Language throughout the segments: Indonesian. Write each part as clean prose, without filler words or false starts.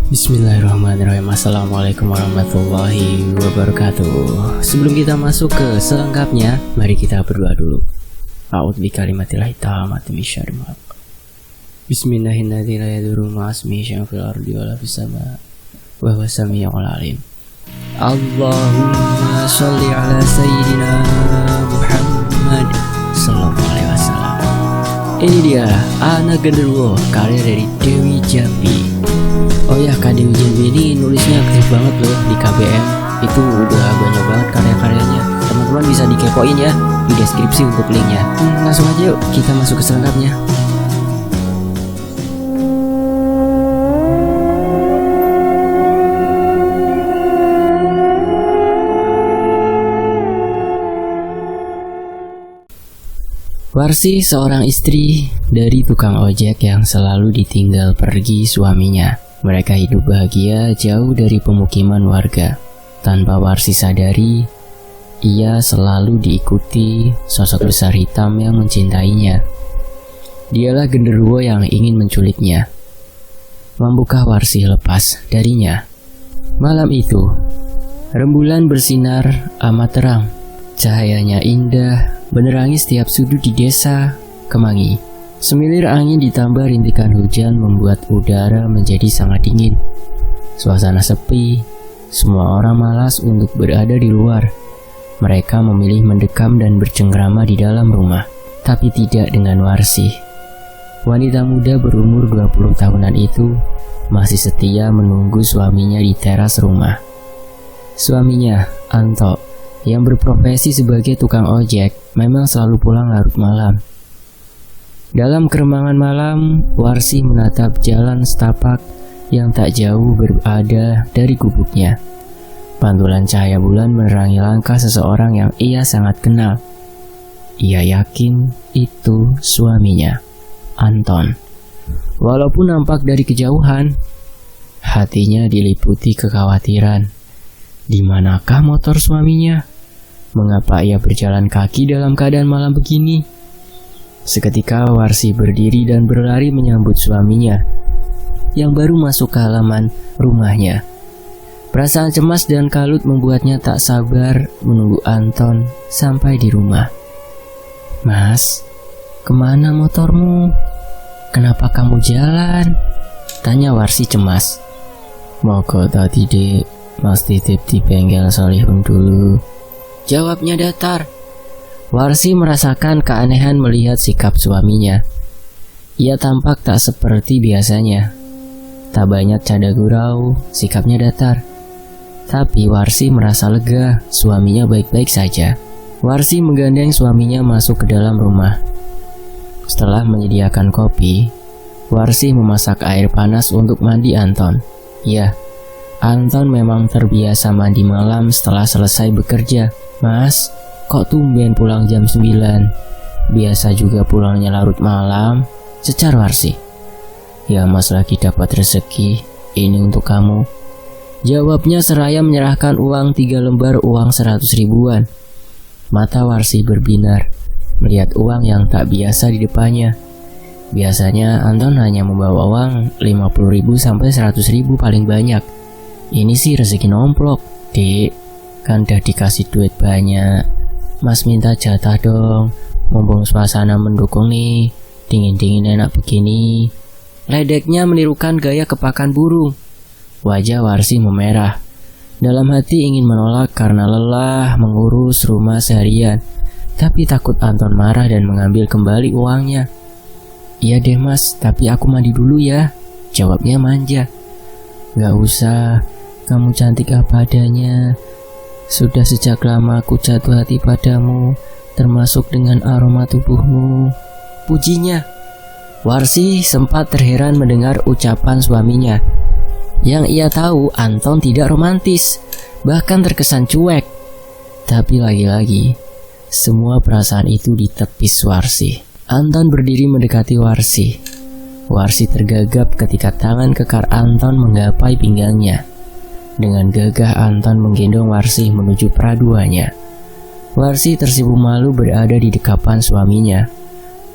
Bismillahirrahmanirrahim. Assalamualaikum warahmatullahi wabarakatuh. Sebelum kita masuk ke selengkapnya, mari kita berdoa dulu. A'udzu bikalimatillahi tammati min syarri ma khalaq. Bismillahirrahmanirrahim. La yadurru ma'asmihi syai'un fil ardi wa la fis sama' wa huwas samii'ul 'alim. Allahumma shalli 'ala sayyidina Muhammad sallallahu alaihi wasallam. Ini dia Anak Genderuwo, karya dari Dewi Jambi. Oh ya, Kak Dewi Jambi ini nulisnya aktif banget loh di KBM. Itu udah banyak banget karya-karyanya. Teman-teman bisa dikepoin ya di deskripsi untuk linknya. Langsung aja yuk kita masuk ke selengkapnya. Warsi seorang istri dari tukang ojek yang selalu ditinggal pergi suaminya. Mereka hidup bahagia jauh dari pemukiman warga. Tanpa Warsi sadari, ia selalu diikuti sosok besar hitam yang mencintainya. Dialah genderuwo yang ingin menculiknya. Mampukah Warsi lepas darinya? Malam itu, rembulan bersinar amat terang. Cahayanya indah, menerangi setiap sudut di desa Kemangi. Semilir angin ditambah rintikan hujan membuat udara menjadi sangat dingin. Suasana sepi, semua orang malas untuk berada di luar. Mereka memilih mendekam dan bercengkrama di dalam rumah. Tapi tidak dengan Warsi. Wanita muda berumur 20 tahunan itu masih setia menunggu suaminya di teras rumah. Suaminya, Anto, yang berprofesi sebagai tukang ojek, memang selalu pulang larut malam. Dalam keremangan malam, Warsi menatap jalan setapak yang tak jauh berada dari gubuknya. Pantulan cahaya bulan menerangi langkah seseorang yang ia sangat kenal. Ia yakin itu suaminya, Anton. Walaupun nampak dari kejauhan, hatinya diliputi kekhawatiran. Di manakah motor suaminya? Mengapa ia berjalan kaki dalam keadaan malam begini? Seketika Warsi berdiri dan berlari menyambut suaminya yang baru masuk ke halaman rumahnya. Perasaan cemas dan kalut membuatnya tak sabar menunggu Anton sampai di rumah. "Mas, kemana motormu? Kenapa kamu jalan?" tanya Warsi cemas. "Mogok tadi dek, mas titip di bengkel Solihun dulu," jawabnya datar. Warsi merasakan keanehan melihat sikap suaminya. Ia tampak tak seperti biasanya. Tak banyak canda gurau, sikapnya datar. Tapi Warsi merasa lega, suaminya baik-baik saja. Warsi menggandeng suaminya masuk ke dalam rumah. Setelah menyediakan kopi, Warsi memasak air panas untuk mandi Anton. Ya, Anton memang terbiasa mandi malam setelah selesai bekerja. "Mas, kok tumben pulang jam 9? Biasa juga pulangnya larut malam," cecar Warsi. "Ya, mas lagi dapat rezeki, ini untuk kamu," jawabnya seraya menyerahkan uang 3 lembar uang 100 ribuan. Mata Warsi berbinar melihat uang yang tak biasa di depannya. Biasanya Anton hanya membawa uang 50 ribu sampai 100 ribu paling banyak. Ini sih rezeki nomplok. "Dek, kan udah dikasih duit banyak, mas minta jatah dong, mumpung suasana mendukung nih, dingin-dingin enak begini." Ledeknya menirukan gaya kepakan burung. Wajah Warsi memerah. Dalam hati ingin menolak karena lelah mengurus rumah seharian, tapi takut Anton marah dan mengambil kembali uangnya. "Iya deh mas, tapi aku mandi dulu ya," jawabnya manja. "Gak usah, kamu cantik apa adanya. Sudah sejak lama aku jatuh hati padamu, termasuk dengan aroma tubuhmu," pujinya. Warsi sempat terheran mendengar ucapan suaminya. Yang ia tahu Anton tidak romantis, bahkan terkesan cuek. Tapi lagi-lagi, semua perasaan itu ditepis Warsi. Anton berdiri mendekati Warsi. Warsi tergagap ketika tangan kekar Anton menggapai pinggangnya. Dengan gagah Anton menggendong Warsi menuju peraduannya. Warsi tersipu malu berada di dekapan suaminya.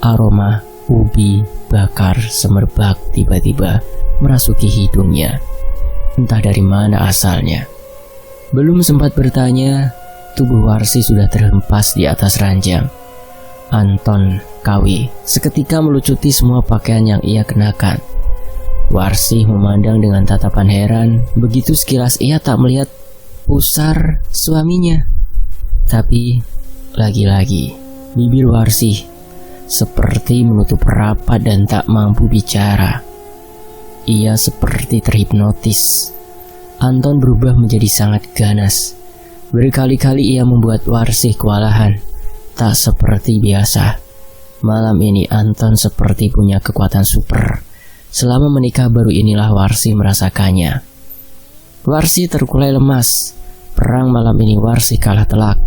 Aroma ubi bakar semerbak tiba-tiba merasuki hidungnya. entah dari mana asalnya. Belum sempat bertanya, tubuh Warsi sudah terhempas di atas ranjang. Anton Kawi seketika melucuti semua pakaian yang ia kenakan. Warsi memandang dengan tatapan heran, begitu sekilas ia tak melihat pusar suaminya. Tapi lagi-lagi bibir Warsi seperti menutup rapat dan tak mampu bicara. Ia seperti terhipnotis. Anton berubah menjadi sangat ganas. Berkali-kali ia membuat Warsi kewalahan. Tak seperti biasa. Malam ini Anton seperti punya kekuatan super. Selama menikah baru inilah Warsi merasakannya. Warsi terkulai lemas. Perang malam ini Warsi kalah telak.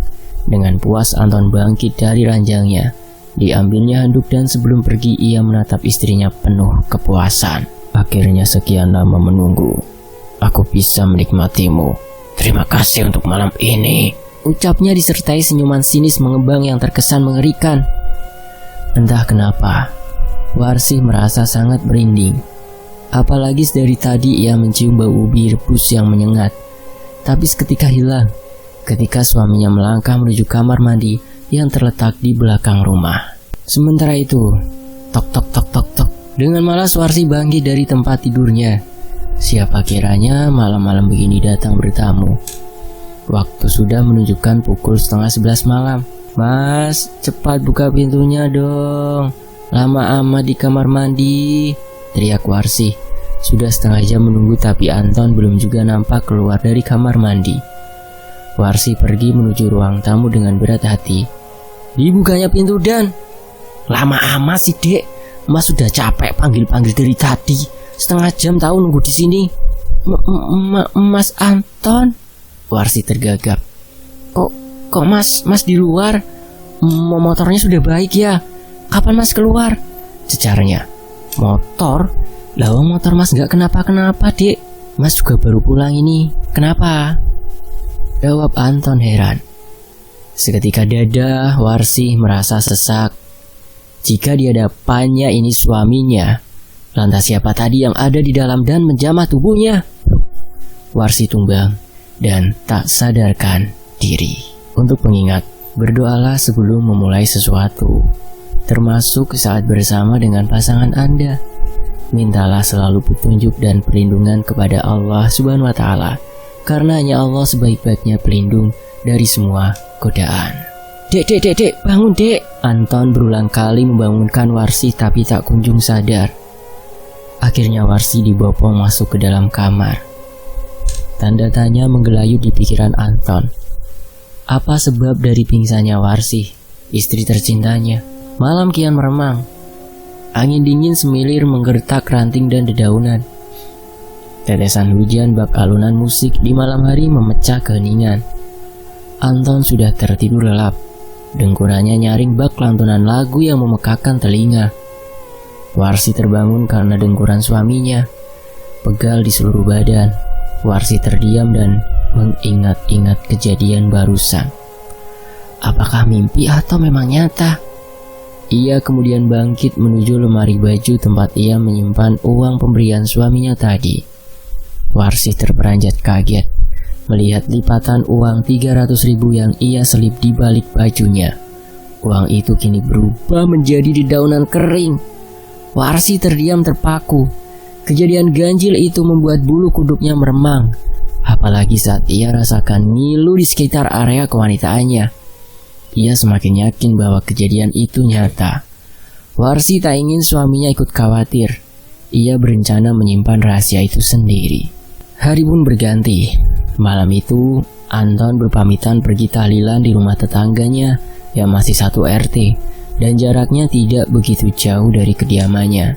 Dengan puas Anton bangkit dari ranjangnya. Diambilnya handuk dan sebelum pergi ia menatap istrinya penuh kepuasan. Akhirnya sekian lama menunggu. Aku bisa menikmatimu. Terima kasih untuk malam ini. Ucapnya disertai senyuman sinis mengembang yang terkesan mengerikan. Entah kenapa, Warsi merasa sangat merinding. Apalagi dari tadi ia mencium bau ubi rebus yang menyengat. Tapi seketika hilang ketika suaminya melangkah menuju kamar mandi yang terletak di belakang rumah. Sementara itu, tok tok tok tok tok. Dengan malas Warsi bangkit dari tempat tidurnya. Siapa kiranya malam-malam begini datang bertamu. Waktu sudah menunjukkan pukul 10:30 malam. Mas, cepat buka pintunya dong. Lama amat di kamar mandi, teriak Warsi. Sudah setengah jam menunggu tapi Anton belum juga nampak keluar dari kamar mandi. Warsi pergi menuju ruang tamu dengan berat hati. Dibukanya pintu dan... Lama amat sih dek, Mas sudah capek panggil-panggil dari tadi. Setengah jam tahu nunggu di sini. Mas Anton? Warsi tergagap. Kok mas di luar? Motornya sudah baik ya? Kapan mas keluar? Cecarnya. Motor? Lawang motor mas gak kenapa-kenapa dek. Mas juga baru pulang ini. Kenapa? Jawab Anton heran. Seketika dada Warsi merasa sesak. Jika di hadapannya ini suaminya, lantas siapa tadi yang ada di dalam dan menjamah tubuhnya? Warsi tumbang dan tak sadarkan diri. Untuk pengingat, berdoalah sebelum memulai sesuatu, termasuk saat bersama dengan pasangan Anda. Mintalah selalu petunjuk dan perlindungan kepada Allah Subhanahu wa Ta'ala, karena hanya Allah sebaik-baiknya pelindung dari semua godaan. Dek, bangun dek. Anton berulang kali membangunkan Warsi tapi tak kunjung sadar. Akhirnya Warsi dibopong masuk ke dalam kamar. Tanda tanya menggelayut di pikiran Anton. Apa sebab dari pingsannya Warsi, istri tercintanya? Malam kian meremang. Angin dingin semilir menggertak ranting dan dedaunan. Tetesan hujan bak alunan musik di malam hari memecah keheningan. Anton sudah tertidur lelap. Dengkurannya nyaring bak lantunan lagu yang memekakkan telinga. Warsi terbangun karena dengkuran suaminya. Pegal di seluruh badan. Warsi terdiam dan mengingat-ingat kejadian barusan. Apakah mimpi atau memang nyata? Ia kemudian bangkit menuju lemari baju tempat ia menyimpan uang pemberian suaminya tadi. Warsi terperanjat kaget melihat lipatan uang 300.000 yang ia selip di balik bajunya. Uang itu kini berubah menjadi dedaunan kering. Warsi terdiam terpaku. Kejadian ganjil itu membuat bulu kuduknya meremang. Apalagi saat ia rasakan ngilu di sekitar area kewanitaannya. Ia semakin yakin bahwa kejadian itu nyata. Warsi tak ingin suaminya ikut khawatir. Ia berencana menyimpan rahasia itu sendiri. Hari pun berganti. Malam itu, Anton berpamitan pergi tahlilan di rumah tetangganya yang masih satu RT dan jaraknya tidak begitu jauh dari kediamannya.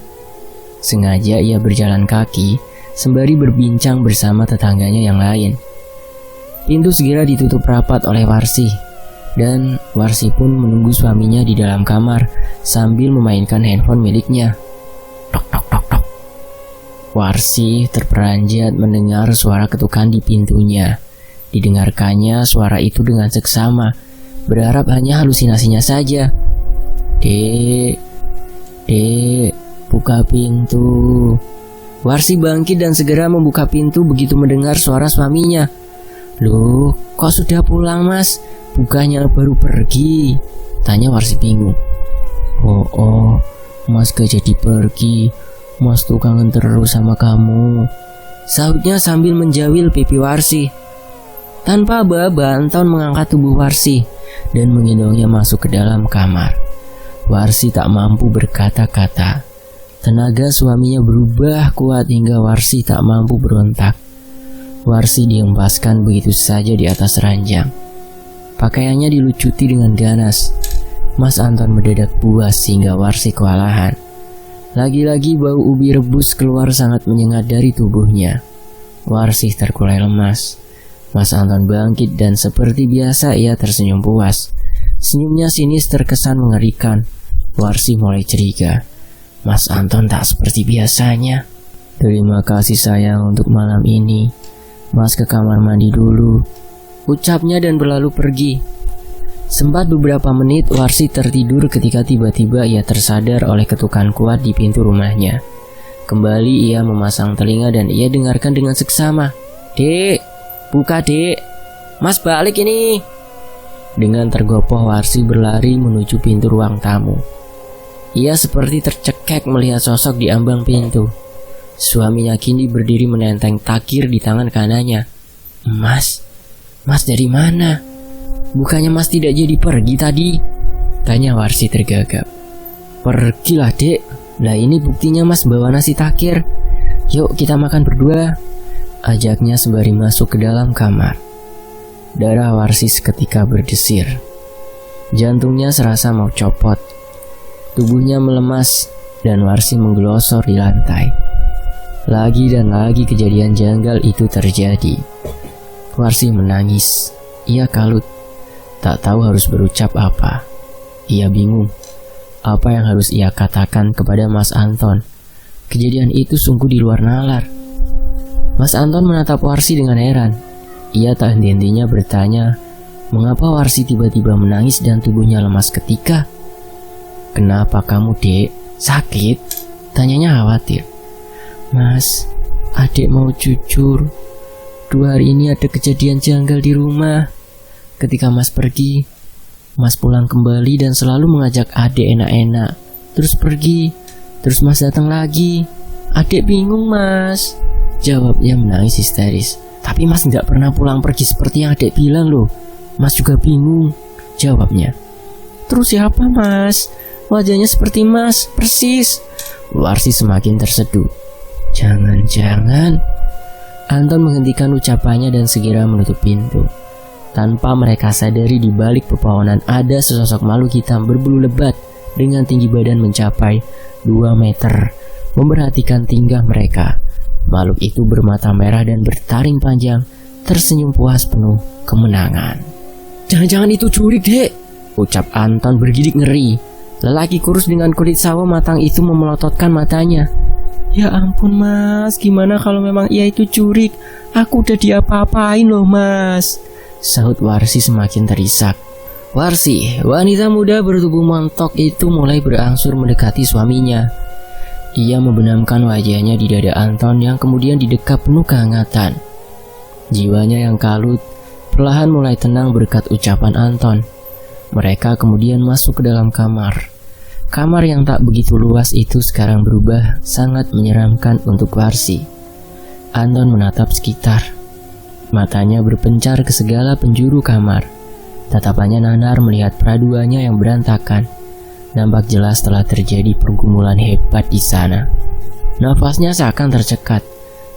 Sengaja ia berjalan kaki sembari berbincang bersama tetangganya yang lain. Pintu segera ditutup rapat oleh Warsi, dan Warsi pun menunggu suaminya di dalam kamar sambil memainkan handphone miliknya. Tok tok tok tok. Warsi terperanjat mendengar suara ketukan di pintunya. Didengarkannya suara itu dengan seksama, berharap hanya halusinasinya saja. Dek, buka pintu. Warsi bangkit dan segera membuka pintu begitu mendengar suara suaminya. "Loh, kok sudah pulang mas? Bukannya baru pergi?" tanya Warsi bingung. Oh, mas gak jadi pergi. Mas tuh kangen terus sama kamu, sahutnya sambil menjawil pipi Warsi. Tanpa aba-aba, Anton mengangkat tubuh Warsi dan menggendongnya masuk ke dalam kamar. Warsi tak mampu berkata-kata. Tenaga suaminya berubah kuat hingga Warsi tak mampu berontak. Warsi dihempaskan begitu saja di atas ranjang. Pakaiannya dilucuti dengan ganas. Mas Anton mendadak puas hingga Warsi kewalahan. Lagi-lagi bau ubi rebus keluar sangat menyengat dari tubuhnya. Warsi terkulai lemas. Mas Anton bangkit dan seperti biasa ia tersenyum puas. Senyumnya sinis terkesan mengerikan. Warsi mulai curiga. Mas Anton tak seperti biasanya. "Terima kasih sayang untuk malam ini. Mas ke kamar mandi dulu," ucapnya dan berlalu pergi. Sempat beberapa menit Warsi tertidur ketika tiba-tiba ia tersadar oleh ketukan kuat di pintu rumahnya. Kembali ia memasang telinga dan ia dengarkan dengan seksama. "Dek, buka dek, mas balik ini." Dengan tergopoh Warsi berlari menuju pintu ruang tamu. Ia seperti tercekek melihat sosok di ambang pintu. Suaminya kini berdiri menenteng takir di tangan kanannya. Mas dari mana? Bukannya mas tidak jadi pergi tadi?" tanya Warsi tergagap. "Pergilah dek, nah ini buktinya mas bawa nasi takir. Yuk kita makan berdua," ajaknya sembari masuk ke dalam kamar. Darah Warsi seketika berdesir. Jantungnya serasa mau copot. Tubuhnya melemas dan Warsi menggelosor di lantai. Lagi dan lagi kejadian janggal itu terjadi. Warsi menangis. Ia kalut. Tak tahu harus berucap apa. Ia bingung. Apa yang harus ia katakan kepada Mas Anton? Kejadian itu sungguh di luar nalar. Mas Anton menatap Warsi dengan heran. Ia tak henti-hentinya bertanya, mengapa Warsi tiba-tiba menangis dan tubuhnya lemas ketika? "Kenapa kamu dek? Sakit?" tanyanya khawatir. "Mas, adik mau jujur. 2 hari ini ada kejadian janggal di rumah. Ketika mas pergi, mas pulang kembali dan selalu mengajak adik enak-enak. Terus pergi, terus mas datang lagi. Adik bingung mas," jawabnya menangis histeris. "Tapi mas gak pernah pulang pergi seperti yang adik bilang loh. Mas juga bingung," jawabnya. "Terus siapa mas? Wajahnya seperti mas, persis." Warsi semakin terseduh. Jangan-jangan. Anton menghentikan ucapannya dan segera menutup pintu. Tanpa mereka sadari di balik pepohonan ada sesosok makhluk hitam berbulu lebat dengan tinggi badan mencapai 2 meter. Memperhatikan tingkah mereka. Makhluk itu bermata merah dan bertaring panjang, tersenyum puas penuh kemenangan. "Jangan-jangan itu curik dek," ucap Anton bergidik ngeri. Lelaki kurus dengan kulit sawo matang itu memelototkan matanya. "Ya ampun mas, gimana kalau memang ia itu curik? Aku udah diapa-apain loh mas," sahut Warsi semakin terisak. Warsi, wanita muda bertubuh montok itu mulai berangsur mendekati suaminya. Ia membenamkan wajahnya di dada Anton yang kemudian didekap penuh kehangatan. Jiwanya yang kalut perlahan mulai tenang berkat ucapan Anton. Mereka kemudian masuk ke dalam kamar. Kamar yang tak begitu luas itu sekarang berubah sangat menyeramkan untuk Warsi. Anton menatap sekitar. Matanya berpencar ke segala penjuru kamar. Tatapannya nanar melihat peraduannya yang berantakan. Nampak jelas telah terjadi pergumulan hebat di sana. Nafasnya seakan tercekat.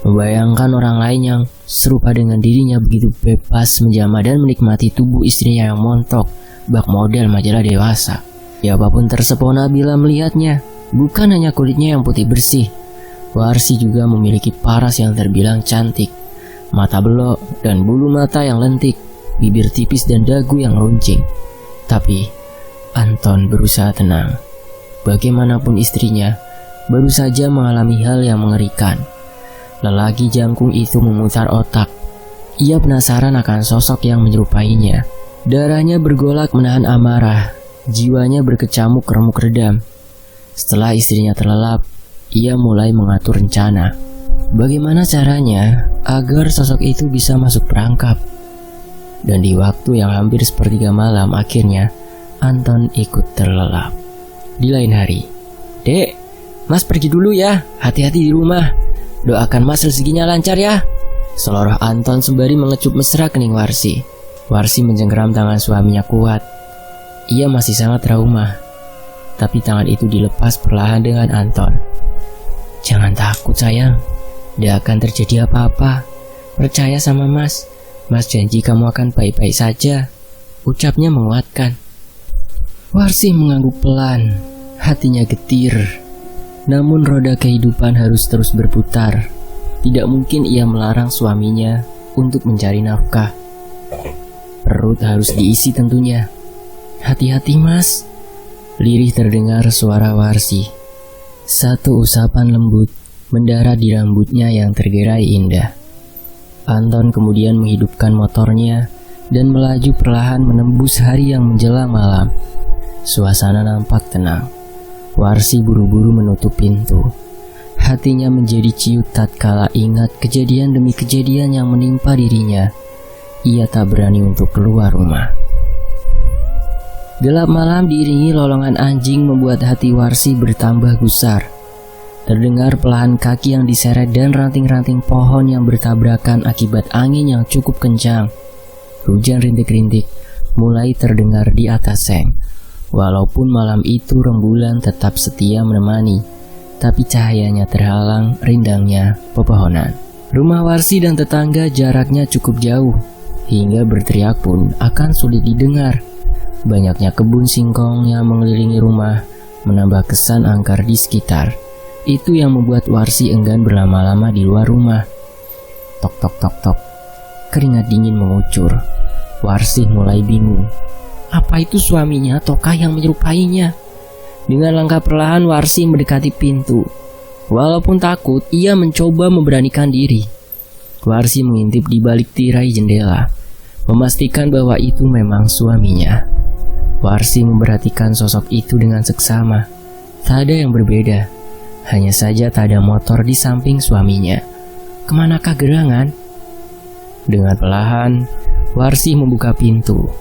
Membayangkan orang lain yang serupa dengan dirinya begitu bebas menjamah dan menikmati tubuh istrinya yang montok, bak model majalah dewasa. Siapapun tersepona bila melihatnya. Bukan hanya kulitnya yang putih bersih, Warsi juga memiliki paras yang terbilang cantik. Mata belok dan bulu mata yang lentik, bibir tipis dan dagu yang runcing. Tapi Anton berusaha tenang. Bagaimanapun istrinya baru saja mengalami hal yang mengerikan. Lelaki jangkung itu memutar otak. Ia penasaran akan sosok yang menyerupainya. Darahnya bergolak menahan amarah. Jiwanya berkecamuk remuk redam. Setelah istrinya terlelap, ia mulai mengatur rencana. Bagaimana caranya agar sosok itu bisa masuk perangkap? Dan di waktu yang hampir sepertiga malam, akhirnya Anton ikut terlelap. Di lain hari, "Dek, Mas pergi dulu ya, hati-hati di rumah. Doakan Mas rezekinya lancar ya." Seloroh Anton sembari mengecup mesra kening Warsi. Warsi mencengkeram tangan suaminya kuat. Ia masih sangat trauma, tapi tangan itu dilepas perlahan dengan Anton. "Jangan takut sayang, tidak akan terjadi apa-apa. Percaya sama Mas. Mas janji kamu akan baik-baik saja," ucapnya menguatkan. Warsi mengangguk pelan, hatinya getir. Namun roda kehidupan harus terus berputar. Tidak mungkin ia melarang suaminya untuk mencari nafkah. Perut harus diisi tentunya. "Hati-hati Mas," lirih terdengar suara Warsi. Satu usapan lembut mendarat di rambutnya yang tergerai indah. Anton kemudian menghidupkan motornya dan melaju perlahan menembus hari yang menjelang malam. Suasana nampak tenang. Warsi buru-buru menutup pintu. Hatinya menjadi ciut tatkala ingat kejadian demi kejadian yang menimpa dirinya. Ia tak berani untuk keluar rumah. Gelap malam diiringi lolongan anjing membuat hati Warsi bertambah gusar. Terdengar pelahan kaki yang diseret dan ranting-ranting pohon yang bertabrakan akibat angin yang cukup kencang. Hujan rintik-rintik mulai terdengar di atas seng. Walaupun malam itu rembulan tetap setia menemani, tapi cahayanya terhalang rindangnya pepohonan. Rumah Warsi dan tetangga jaraknya cukup jauh, hingga berteriak pun akan sulit didengar. Banyaknya kebun singkong yang mengelilingi rumah menambah kesan angker di sekitar. Itu yang membuat Warsi enggan berlama-lama di luar rumah. Tok tok tok tok. Keringat dingin mengucur. Warsi mulai bingung. Apa itu suaminya ataukah yang menyerupainya? Dengan langkah perlahan Warsi mendekati pintu. Walaupun takut, ia mencoba memberanikan diri. Warsi mengintip di balik tirai jendela, memastikan bahwa itu memang suaminya. Warsi memperhatikan sosok itu dengan seksama. Tak ada yang berbeda. Hanya saja tak ada motor di samping suaminya. Kemanakah gerangan? Dengan perlahan, Warsi membuka pintu.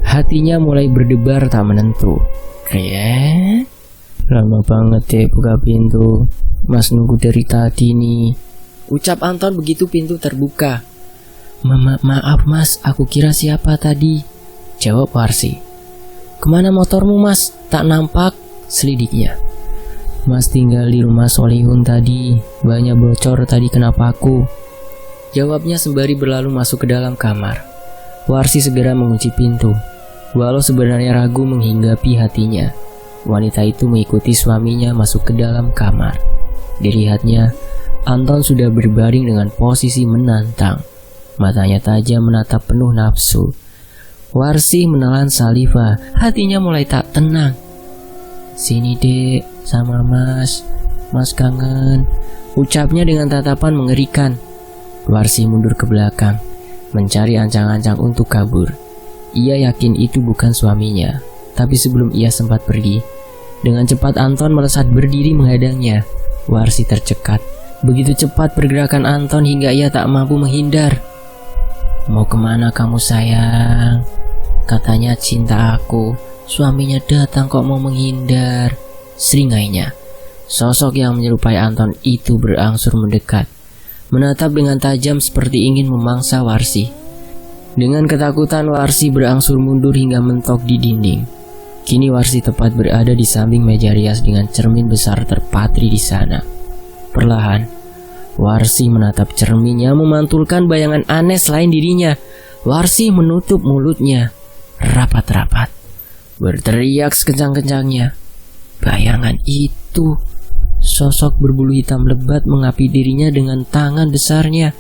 Hatinya mulai berdebar tak menentu. "Krek, lama banget deh buka pintu. Mas nunggu dari tadi nih," ucap Anton begitu pintu terbuka. Maaf Mas, aku kira siapa tadi," jawab Warsi. "Kemana motormu Mas? Tak nampak," selidiknya. "Mas tinggal di rumah Solihun tadi, banyak bocor tadi kenapa aku," jawabnya sembari berlalu masuk ke dalam kamar. Warsi segera mengunci pintu. Walau sebenarnya ragu menghinggapi hatinya, wanita itu mengikuti suaminya masuk ke dalam kamar. Dilihatnya, Anton sudah berbaring dengan posisi menantang. Matanya tajam menatap penuh nafsu. Warsi menelan saliva, hatinya mulai tak tenang. "Sini dek, sama Mas kangen," ucapnya dengan tatapan mengerikan. Warsi mundur ke belakang, mencari ancang-ancang untuk kabur. Ia yakin itu bukan suaminya, tapi sebelum ia sempat pergi, dengan cepat Anton melesat berdiri menghadangnya. Warsi tercekat. Begitu cepat pergerakan Anton hingga ia tak mampu menghindar. "Mau kemana kamu sayang? Katanya cinta aku. Suaminya datang kok mau menghindar," seringainya. Sosok yang menyerupai Anton itu berangsur mendekat, menatap dengan tajam seperti ingin memangsa Warsi. Dengan ketakutan Warsi berangsur mundur hingga mentok di dinding. Kini Warsi tepat berada di samping meja rias dengan cermin besar terpatri di sana. Perlahan, Warsi menatap cermin yang memantulkan bayangan aneh selain dirinya. Warsi menutup mulutnya rapat-rapat, berteriak sekencang-kencangnya. Bayangan itu, sosok berbulu hitam lebat mengapi dirinya dengan tangan besarnya.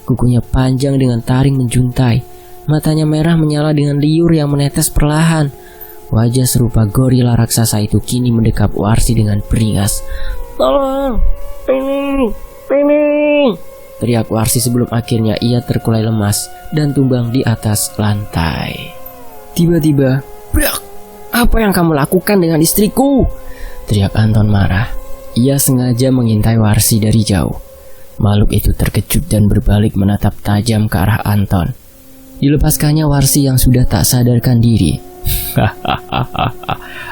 Kukunya panjang dengan taring menjuntai. Matanya merah menyala dengan liur yang menetes perlahan. Wajah serupa gorila raksasa itu kini mendekap Warsi dengan beringas. "Tolong! Tolong!" teriak Warsi sebelum akhirnya ia terkulai lemas dan tumbang di atas lantai. Tiba-tiba, "Brak! Apa yang kamu lakukan dengan istriku?" teriak Anton marah. Ia sengaja mengintai Warsi dari jauh. Makhluk itu terkejut dan berbalik menatap tajam ke arah Anton. Dilepaskannya Warsi yang sudah tak sadarkan diri.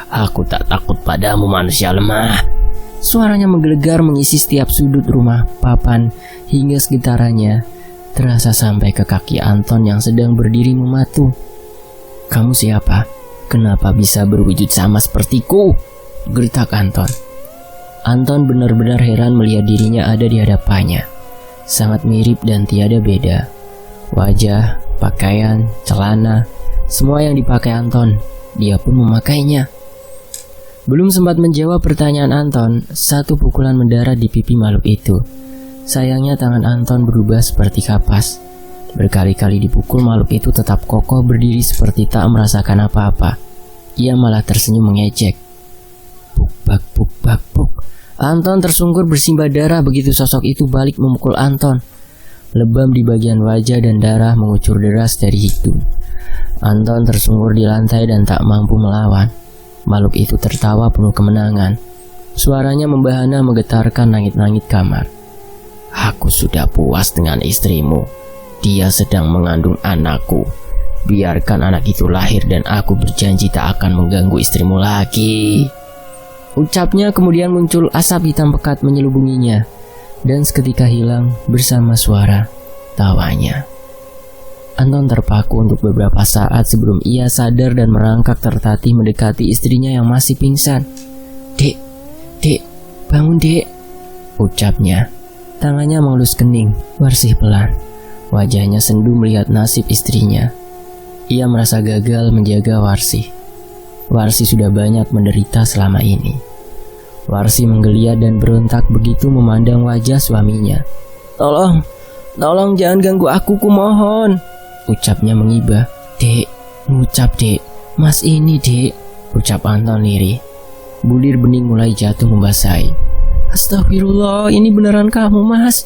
Aku tak takut padamu manusia lemah. Suaranya menggelegar mengisi setiap sudut rumah, papan, hingga sekitarannya. Terasa sampai ke kaki Anton yang sedang berdiri mematu. Kamu siapa? Kenapa bisa berwujud sama sepertiku? Geritak Anton. Anton benar-benar heran melihat dirinya ada di hadapannya. Sangat mirip dan tiada beda. Wajah, pakaian, celana, semua yang dipakai Anton, dia pun memakainya. Belum sempat menjawab pertanyaan Anton, satu pukulan mendarat di pipi makhluk itu. Sayangnya tangan Anton berubah seperti kapas. Berkali-kali dipukul, makhluk itu tetap kokoh berdiri seperti tak merasakan apa-apa. Ia malah tersenyum mengejek. Puk bak puk bak puk. Anton tersungkur bersimbah darah begitu sosok itu balik memukul Anton. Lebam di bagian wajah dan darah mengucur deras dari hidung. Anton tersungkur di lantai dan tak mampu melawan. Makhluk itu tertawa penuh kemenangan. Suaranya membahana menggetarkan langit-langit kamar. Aku sudah puas dengan istrimu. Dia sedang mengandung anakku. Biarkan anak itu lahir dan aku berjanji tak akan mengganggu istrimu lagi. Ucapnya kemudian muncul asap hitam pekat menyelubunginya. Dan seketika hilang bersama suara tawanya. Anton terpaku untuk beberapa saat sebelum ia sadar dan merangkak tertatih mendekati istrinya yang masih pingsan. Dek, bangun dek, ucapnya. Tangannya mengelus kening, Warsih pelan. Wajahnya sendu melihat nasib istrinya. Ia merasa gagal menjaga Warsih. Warsih sudah banyak menderita selama ini. Warsih menggeliat dan berontak begitu memandang wajah suaminya. Tolong jangan ganggu aku, kumohon, ucapnya mengibah. Dek, ngucap dek, mas ini dek, ucap Anton lirih. Bulir bening mulai jatuh membasahi. Astagfirullah, ini beneran kamu mas?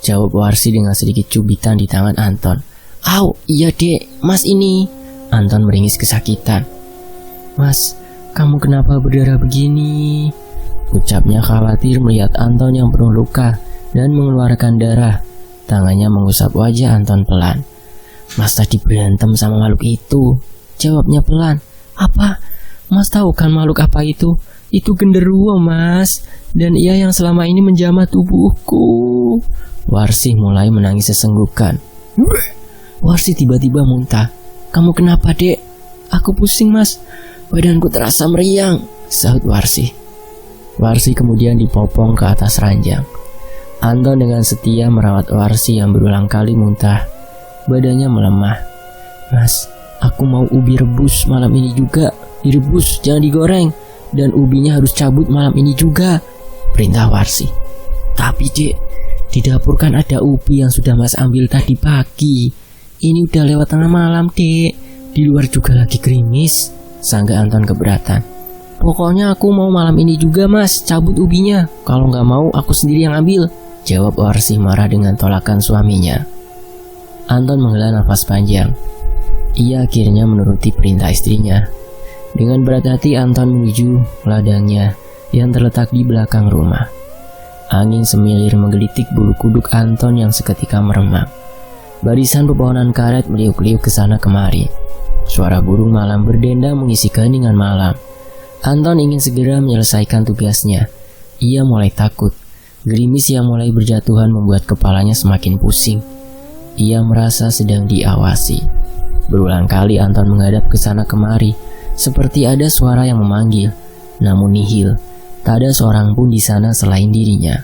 Jawab Warsih dengan sedikit cubitan di tangan Anton. Au, iya dek, mas ini. Anton meringis kesakitan. Mas, kamu kenapa berdarah begini? Ucapnya khawatir melihat Anton yang penuh luka dan mengeluarkan darah. Tangannya mengusap wajah Anton pelan. Mas tadi berantem sama makhluk itu, jawabnya pelan. Apa? Mas tahu kan makhluk apa itu? Itu genderuwo mas, dan ia yang selama ini menjamah tubuhku. Warsih mulai menangis sesenggukan. Warsih tiba-tiba muntah. Kamu kenapa dek? Aku pusing mas, badanku terasa meriang, sahut Warsih. Warsih kemudian dipopong ke atas ranjang. Anton dengan setia merawat Warsih yang berulang kali muntah. Badannya melemah. Mas, aku mau ubi rebus malam ini juga. Direbus, jangan digoreng. Dan ubinya harus cabut malam ini juga, perintah Warsih. Tapi dek, di dapur kan ada ubi yang sudah mas ambil tadi pagi. Ini udah lewat tengah malam dek. Di luar juga lagi gerimis, sangga Anton keberatan. Pokoknya aku mau malam ini juga mas, cabut ubinya. Kalau nggak mau aku sendiri yang ambil, jawab Warsih marah dengan tolakan suaminya. Anton menghela nafas panjang. Ia akhirnya menuruti perintah istrinya. Dengan berat hati Anton menuju ladangnya yang terletak di belakang rumah. Angin semilir menggelitik bulu kuduk Anton yang seketika meremang. Barisan pepohonan karet meliuk-liuk ke sana kemari. Suara burung malam berdendang mengisi keheningan malam. Anton ingin segera menyelesaikan tugasnya. Ia mulai takut. Gerimis yang mulai berjatuhan membuat kepalanya semakin pusing. Ia merasa sedang diawasi. Berulang kali Anton menghadap ke sana kemari, seperti ada suara yang memanggil, namun nihil. Tak ada seorang pun di sana selain dirinya.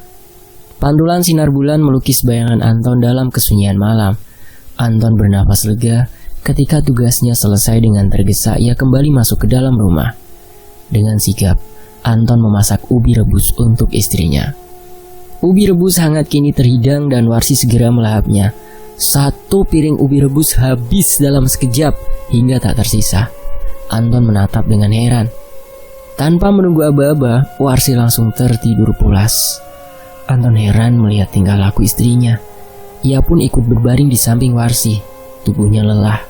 Pantulan sinar bulan melukis bayangan Anton dalam kesunyian malam. Anton bernafas lega ketika tugasnya selesai. Dengan tergesa ia kembali masuk ke dalam rumah. Dengan sigap, Anton memasak ubi rebus untuk istrinya. Ubi rebus hangat kini terhidang dan Warsih segera melahapnya. Satu piring ubi rebus habis dalam sekejap hingga tak tersisa. Anton menatap dengan heran. Tanpa menunggu aba-aba, Warsih langsung tertidur pulas. Anton heran melihat tingkah laku istrinya. Ia pun ikut berbaring di samping Warsih. Tubuhnya lelah.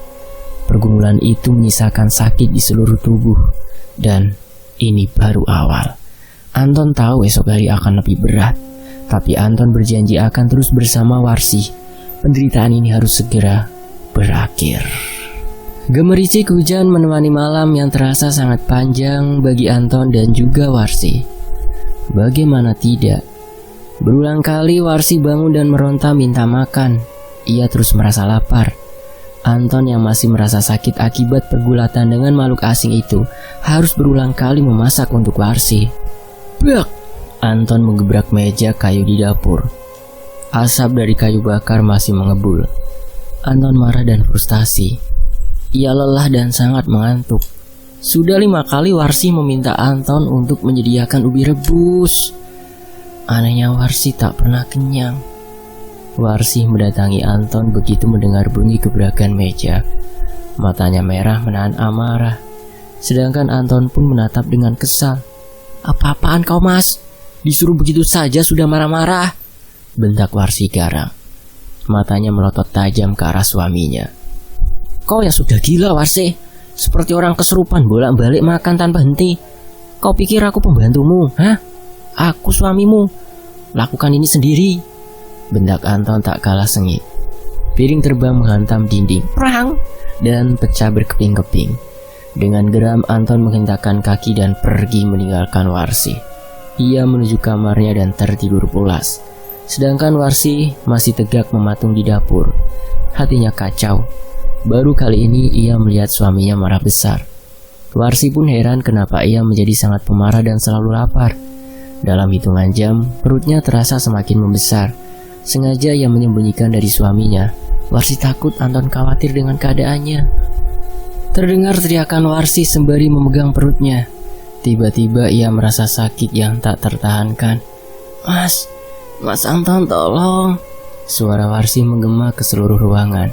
Pergumulan itu menyisakan sakit di seluruh tubuh. Dan ini baru awal. Anton tahu esok hari akan lebih berat. Tapi Anton berjanji akan terus bersama Warsi. Penderitaan ini harus segera berakhir. Gemericik hujan menemani malam yang terasa sangat panjang bagi Anton dan juga Warsi. Bagaimana tidak? Berulang kali Warsi bangun dan meronta minta makan. Ia terus merasa lapar. Anton yang masih merasa sakit akibat pergulatan dengan makhluk asing itu harus berulang kali memasak untuk Warsi. Bak! Anton menggebrak meja kayu di dapur. Asap dari kayu bakar masih mengebul. Anton marah dan frustasi. Ia lelah dan sangat mengantuk. Sudah 5 kali Warsi meminta Anton untuk menyediakan ubi rebus. Anehnya Warsi tak pernah kenyang. Warsi mendatangi Anton begitu mendengar bunyi gebrakan meja. Matanya merah menahan amarah. Sedangkan Anton pun menatap dengan kesal. Apa-apaan kau, Mas? Disuruh begitu saja sudah marah-marah, bentak Warsi garang. Matanya melotot tajam ke arah suaminya. Kau yang sudah gila, Warsi. Seperti orang kesurupan bolak-balik makan tanpa henti. Kau pikir aku pembantumu? Hah? Aku suamimu. Lakukan ini sendiri, bentak Anton tak kalah sengit. Piring terbang menghantam dinding, prang, dan pecah berkeping-keping. Dengan geram Anton menghentakkan kaki dan pergi meninggalkan Warsi. Ia menuju kamarnya dan tertidur pulas. Sedangkan Warsi masih tegak mematung di dapur. Hatinya kacau. Baru kali ini ia melihat suaminya marah besar. Warsi pun heran kenapa ia menjadi sangat pemarah dan selalu lapar. Dalam hitungan jam, perutnya terasa semakin membesar. Sengaja ia menyembunyikan dari suaminya. Warsi takut Anton khawatir dengan keadaannya. Terdengar teriakan Warsi sembari memegang perutnya. Tiba-tiba ia merasa sakit yang tak tertahankan. Mas Anton tolong. Suara Warsi menggema ke seluruh ruangan.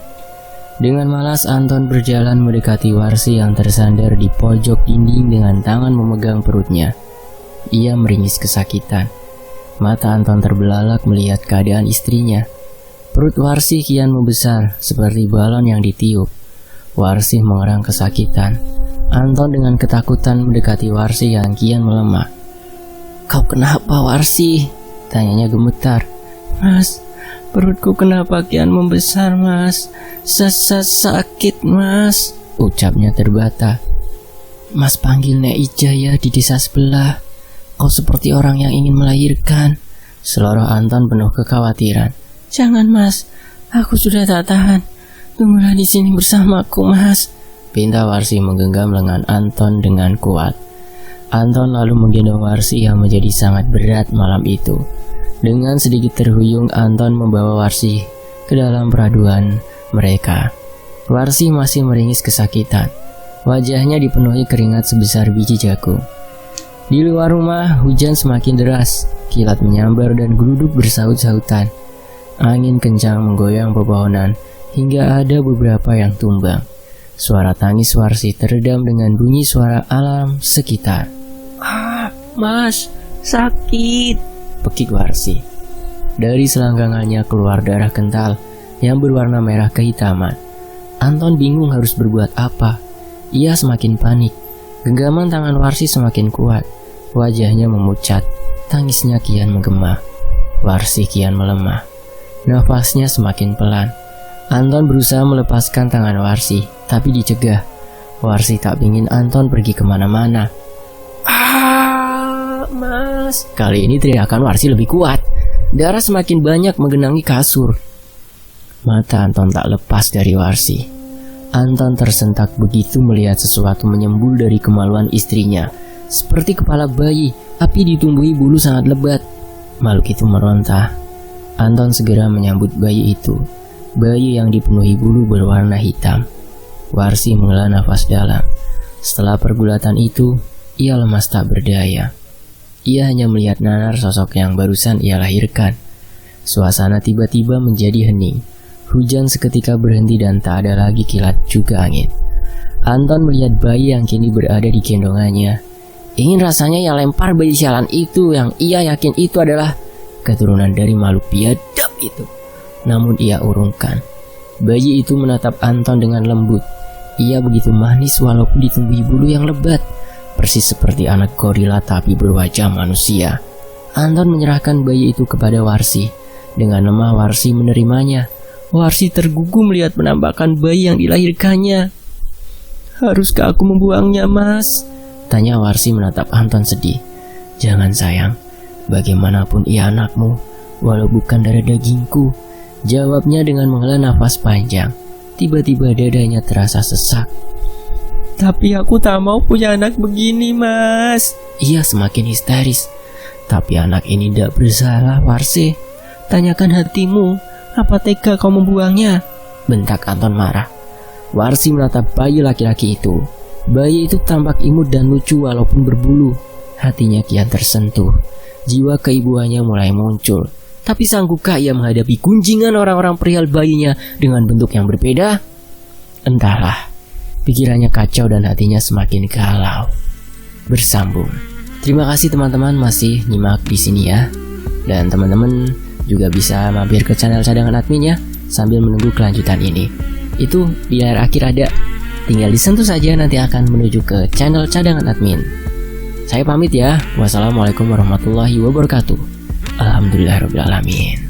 Dengan malas Anton berjalan mendekati Warsi yang tersandar di pojok dinding dengan tangan memegang perutnya. Ia meringis kesakitan. Mata Anton terbelalak melihat keadaan istrinya. Perut Warsi kian membesar seperti balon yang ditiup. Warsi mengerang kesakitan. Anton dengan ketakutan mendekati Warsi yang kian melemah. Kau kenapa, Warsi? Tanyanya gemetar. Mas, perutku kenapa kian membesar, Mas? Sakit, Mas, ucapnya terbata. Mas panggil Nek Ijaya di desa sebelah. Kau seperti orang yang ingin melahirkan. Seloroh Anton penuh kekhawatiran. Jangan, Mas, aku sudah tak tahan. Tunggulah di sini bersamaku, Mas, pinta Warsi menggenggam lengan Anton dengan kuat. Anton lalu menggendong Warsi yang menjadi sangat berat malam itu. Dengan sedikit terhuyung, Anton membawa Warsi ke dalam peraduan mereka. Warsi masih meringis kesakitan. Wajahnya dipenuhi keringat sebesar biji jagung. Di luar rumah, hujan semakin deras. Kilat menyambar dan geruduk bersaut-sautan. Angin kencang menggoyang pepohonan hingga ada beberapa yang tumbang. Suara tangis Warsi teredam dengan bunyi suara alam sekitar. Mas, sakit, pekik Warsi. Dari selangkangannya keluar darah kental yang berwarna merah kehitaman. Anton bingung harus berbuat apa. Ia semakin panik. Genggaman tangan Warsi semakin kuat. Wajahnya memucat. Tangisnya kian menggema. Warsi kian melemah. Nafasnya semakin pelan. Anton berusaha melepaskan tangan Warsi, tapi dicegah. Warsi tak ingin Anton pergi kemana-mana. Mas. Kali ini teriakan Warsi lebih kuat. Darah semakin banyak menggenangi kasur. Mata Anton tak lepas dari Warsi. Anton tersentak begitu melihat sesuatu menyembul dari kemaluan istrinya. Seperti kepala bayi, api ditumbuhi bulu sangat lebat. Makhluk itu meronta. Anton segera menyambut bayi itu. Bayi yang dipenuhi bulu berwarna hitam. Warsi menghela nafas dalam. Setelah pergulatan itu, ia lemas tak berdaya. Ia hanya melihat nanar sosok yang barusan ia lahirkan. Suasana tiba-tiba menjadi hening. Hujan seketika berhenti dan tak ada lagi kilat juga angin. Anton melihat bayi yang kini berada di gendongannya. Ingin rasanya ia lempar bayi sialan itu yang ia yakin itu adalah keturunan dari makhluk biadab itu. Namun ia urungkan. Bayi itu menatap Anton dengan lembut. Ia begitu manis walaupun ditumbuhi bulu yang lebat. Persis seperti anak gorila tapi berwajah manusia. Anton menyerahkan bayi itu kepada Warsi. Dengan lemah Warsi menerimanya. Warsi tergugum melihat penampakan bayi yang dilahirkannya. "Haruskah aku membuangnya, Mas?" tanya Warsi menatap Anton sedih. "Jangan sayang, bagaimanapun ia anakmu, walau bukan darah dagingku," jawabnya dengan menghela nafas panjang. Tiba-tiba dadanya terasa sesak. "Tapi aku tak mau punya anak begini, Mas." Ia semakin histeris. "Tapi anak ini tidak bersalah, Warsi. Tanyakan hatimu, apa tega kau membuangnya?" bentak Anton marah. Warsi menatap bayi laki-laki itu. Bayi itu tampak imut dan lucu walaupun berbulu. Hatinya kian tersentuh. Jiwa keibuannya mulai muncul. Tapi sanggupkah ia menghadapi gunjingan orang-orang perihal bayinya dengan bentuk yang berbeda? Entahlah. Pikirannya kacau dan hatinya semakin galau. Bersambung. Terima kasih teman-teman masih nyimak di sini ya. Dan teman-teman juga bisa mampir ke channel cadangan admin ya, sambil menunggu kelanjutan ini. Itu di layar akhir ada. Tinggal disentuh saja, nanti akan menuju ke channel cadangan admin. Saya pamit ya. Wassalamualaikum warahmatullahi wabarakatuh. Alhamdulillahirrahmanirrahim.